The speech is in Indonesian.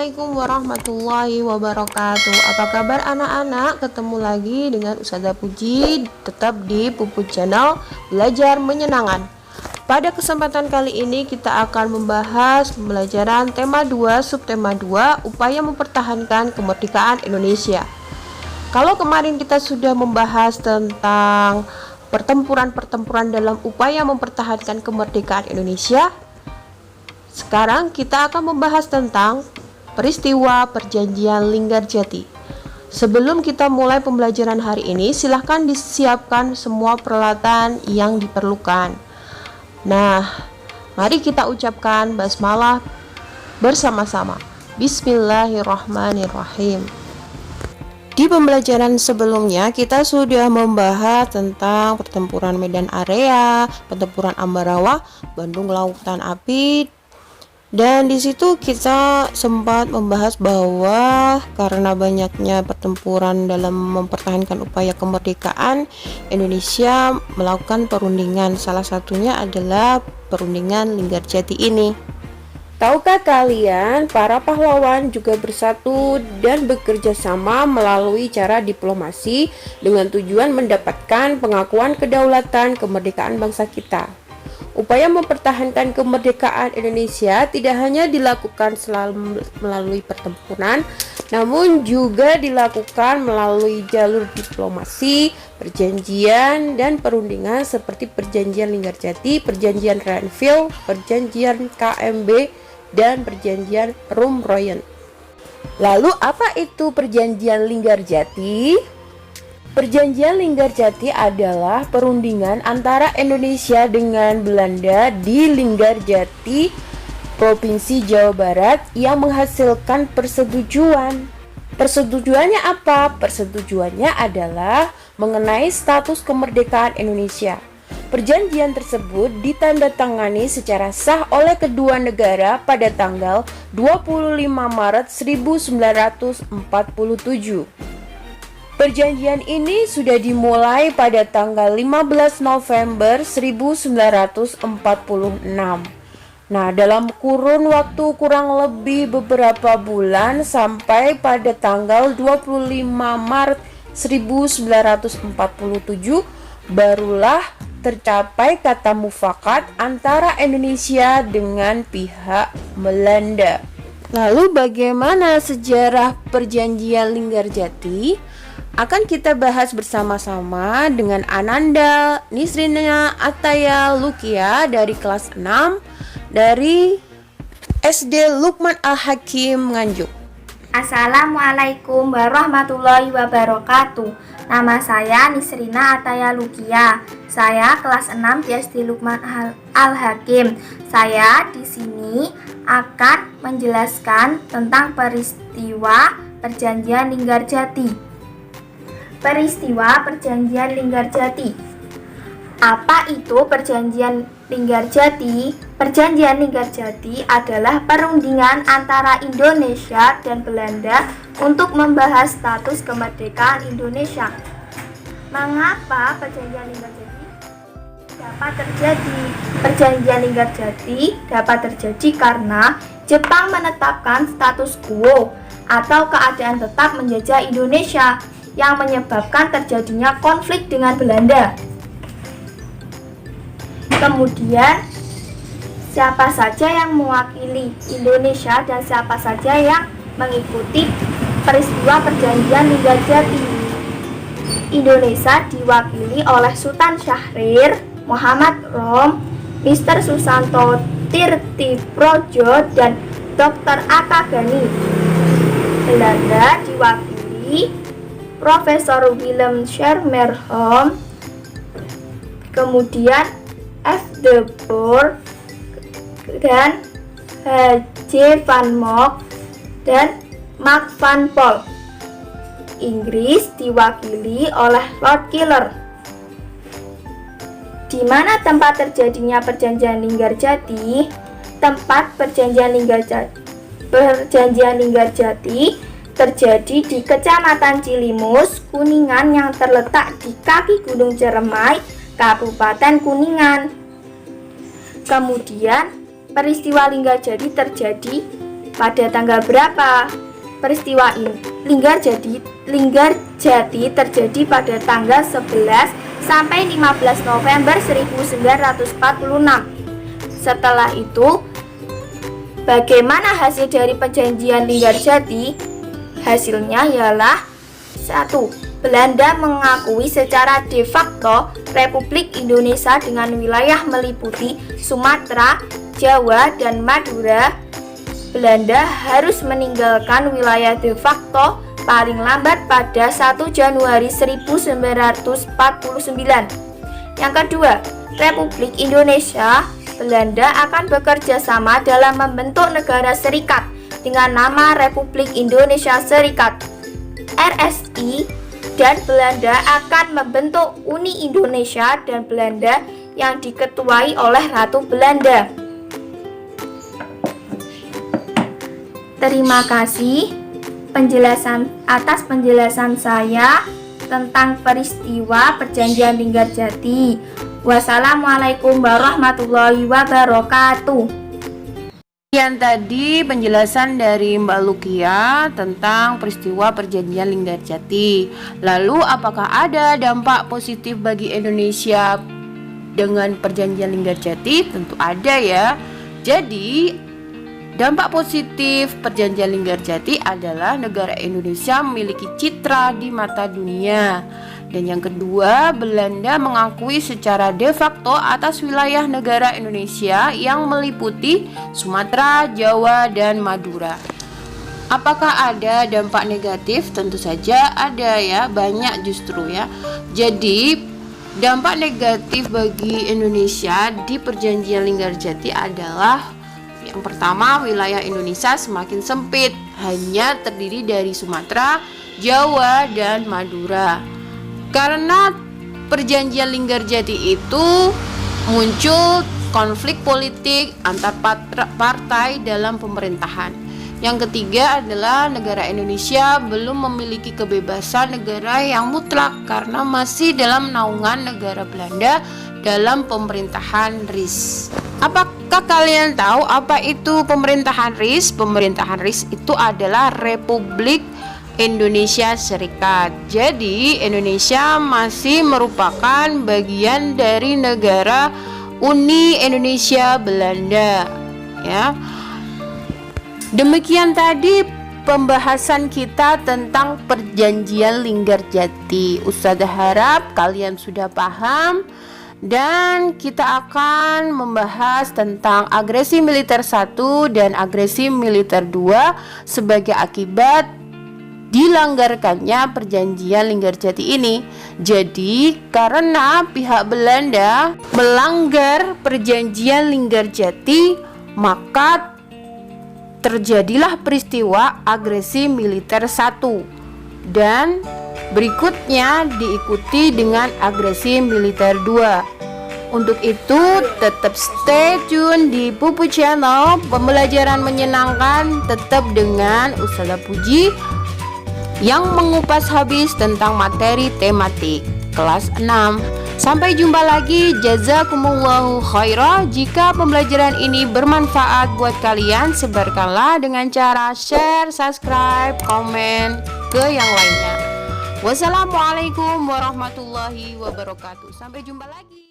Assalamualaikum warahmatullahi wabarakatuh. Apa kabar anak-anak? Ketemu lagi dengan Ustazah Puji, tetap di Puput Channel Belajar Menyenangkan. Pada kesempatan kali ini kita akan membahas pembelajaran tema 2, subtema 2, upaya mempertahankan kemerdekaan Indonesia. Kalau kemarin kita sudah membahas tentang pertempuran-pertempuran dalam upaya mempertahankan kemerdekaan Indonesia, sekarang kita akan membahas tentang peristiwa Perjanjian Linggarjati. Sebelum kita mulai pembelajaran hari ini, silahkan disiapkan semua peralatan yang diperlukan. Nah, mari kita ucapkan basmalah bersama-sama. Bismillahirrahmanirrahim. Di pembelajaran sebelumnya kita sudah membahas tentang pertempuran Medan Area, pertempuran Ambarawa, Bandung Lautan Api. Dan di situ kita sempat membahas bahwa karena banyaknya pertempuran dalam mempertahankan upaya kemerdekaan, Indonesia melakukan perundingan. Salah satunya adalah perundingan Linggarjati ini. Tahukah kalian, para pahlawan juga bersatu dan bekerja sama melalui cara diplomasi dengan tujuan mendapatkan pengakuan kedaulatan kemerdekaan bangsa kita. Upaya mempertahankan kemerdekaan Indonesia tidak hanya dilakukan melalui pertempuran, namun juga dilakukan melalui jalur diplomasi, perjanjian, dan perundingan seperti Perjanjian Linggarjati, Perjanjian Renville, Perjanjian KMB, dan Perjanjian Rumroyen. Lalu apa itu Perjanjian Linggarjati? Perjanjian Linggarjati adalah perundingan antara Indonesia dengan Belanda di Linggarjati, Provinsi Jawa Barat yang menghasilkan persetujuan. Persetujuannya apa? Persetujuannya adalah mengenai status kemerdekaan Indonesia. Perjanjian tersebut ditandatangani secara sah oleh kedua negara pada tanggal 25 Maret 1947. Perjanjian ini sudah dimulai pada tanggal 15 November 1946. Nah, dalam kurun waktu kurang lebih beberapa bulan sampai pada tanggal 25 Maret 1947 barulah tercapai kata mufakat antara Indonesia dengan pihak Belanda. Lalu bagaimana sejarah Perjanjian Linggarjati? Akan kita bahas bersama-sama dengan Ananda Nisrina Ataya Lukia dari kelas 6 dari SD Lukman Al-Hakim Nganjuk. Assalamualaikum warahmatullahi wabarakatuh. Nama saya Nisrina Ataya Lukia. Saya kelas 6 di SD Lukman Al-Hakim. Saya di sini akan menjelaskan tentang peristiwa Perjanjian Linggarjati. Peristiwa Perjanjian Linggarjati. Apa itu Perjanjian Linggarjati? Perjanjian Linggarjati adalah perundingan antara Indonesia dan Belanda untuk membahas status kemerdekaan Indonesia. Mengapa Perjanjian Linggarjati dapat terjadi? Perjanjian Linggarjati dapat terjadi karena Jepang menetapkan status quo atau keadaan tetap menjajah Indonesia yang menyebabkan terjadinya konflik dengan Belanda. Kemudian, siapa saja yang mewakili Indonesia dan siapa saja yang mengikuti peristiwa Perjanjian Linggarjati? Indonesia diwakili oleh Sultan Syahrir, Muhammad Rom, Mr. Susanto Tirtiprojo, dan Dr. A.K. Ghani. Belanda diwakili Profesor Willem Schermerhorn, kemudian F. de Boer, dan H.J. van Mock, dan Mark van Pol. Inggris diwakili oleh Lord Keeler. Di mana tempat terjadinya Perjanjian Linggarjati? Tempat Perjanjian Linggarjati terjadi di Kecamatan Cilimus, Kuningan yang terletak di kaki Gunung Ceremai, Kabupaten Kuningan. Kemudian, peristiwa Linggarjati terjadi Pada tanggal berapa peristiwa ini? Linggarjati terjadi pada tanggal 11 sampai 15 November 1946. Setelah itu, bagaimana hasil dari perjanjian Linggarjati? Hasilnya ialah 1. Belanda mengakui secara de facto Republik Indonesia dengan wilayah meliputi Sumatera, Jawa, dan Madura. Belanda harus meninggalkan wilayah de facto paling lambat pada 1 Januari 1949. Yang kedua, Republik Indonesia Belanda akan bekerja sama dalam membentuk negara serikat dengan nama Republik Indonesia Serikat (RSI), dan Belanda akan membentuk Uni Indonesia dan Belanda yang diketuai oleh Ratu Belanda. Terima kasih atas penjelasan saya tentang peristiwa Perjanjian Linggarjati. Wassalamualaikum warahmatullahi wabarakatuh. Yang tadi penjelasan dari Mbak Lukia tentang peristiwa Perjanjian Linggarjati. Lalu apakah ada dampak positif bagi Indonesia dengan Perjanjian Linggarjati? Tentu ada ya. Jadi dampak positif Perjanjian Linggarjati adalah negara Indonesia memiliki citra di mata dunia. Dan yang kedua, Belanda mengakui secara de facto atas wilayah negara Indonesia yang meliputi Sumatera, Jawa, dan Madura. Apakah ada dampak negatif? Tentu saja ada ya, banyak justru ya. Jadi dampak negatif bagi Indonesia di Perjanjian Linggarjati adalah yang pertama, wilayah Indonesia semakin sempit, hanya terdiri dari Sumatera, Jawa, dan Madura. Karena Perjanjian Linggarjati itu muncul konflik politik antar partai dalam pemerintahan. Yang ketiga adalah negara Indonesia belum memiliki kebebasan negara yang mutlak karena masih dalam naungan negara Belanda dalam pemerintahan RIS. Apakah kalian tahu apa itu pemerintahan RIS? Pemerintahan RIS itu adalah Republik Indonesia Serikat. Jadi Indonesia masih merupakan bagian dari negara Uni Indonesia Belanda ya. Demikian tadi pembahasan kita tentang Perjanjian Linggarjati. Ustazah harap kalian sudah paham. Dan kita akan membahas tentang agresi militer 1 dan agresi militer 2 sebagai akibat dilanggarkannya Perjanjian Linggarjati ini. Jadi karena pihak Belanda melanggar Perjanjian Linggarjati, maka terjadilah peristiwa agresi militer 1 dan berikutnya diikuti dengan agresi militer 2. Untuk itu tetap stay tune di Pupu Channel, pembelajaran menyenangkan tetap dengan Ustazah Puji yang mengupas habis tentang materi tematik kelas 6. Sampai jumpa lagi, jazakumullahu khairah. Jika pembelajaran ini bermanfaat buat kalian, sebarkanlah dengan cara share, subscribe, komen ke yang lainnya. Wassalamualaikum warahmatullahi wabarakatuh. Sampai jumpa lagi.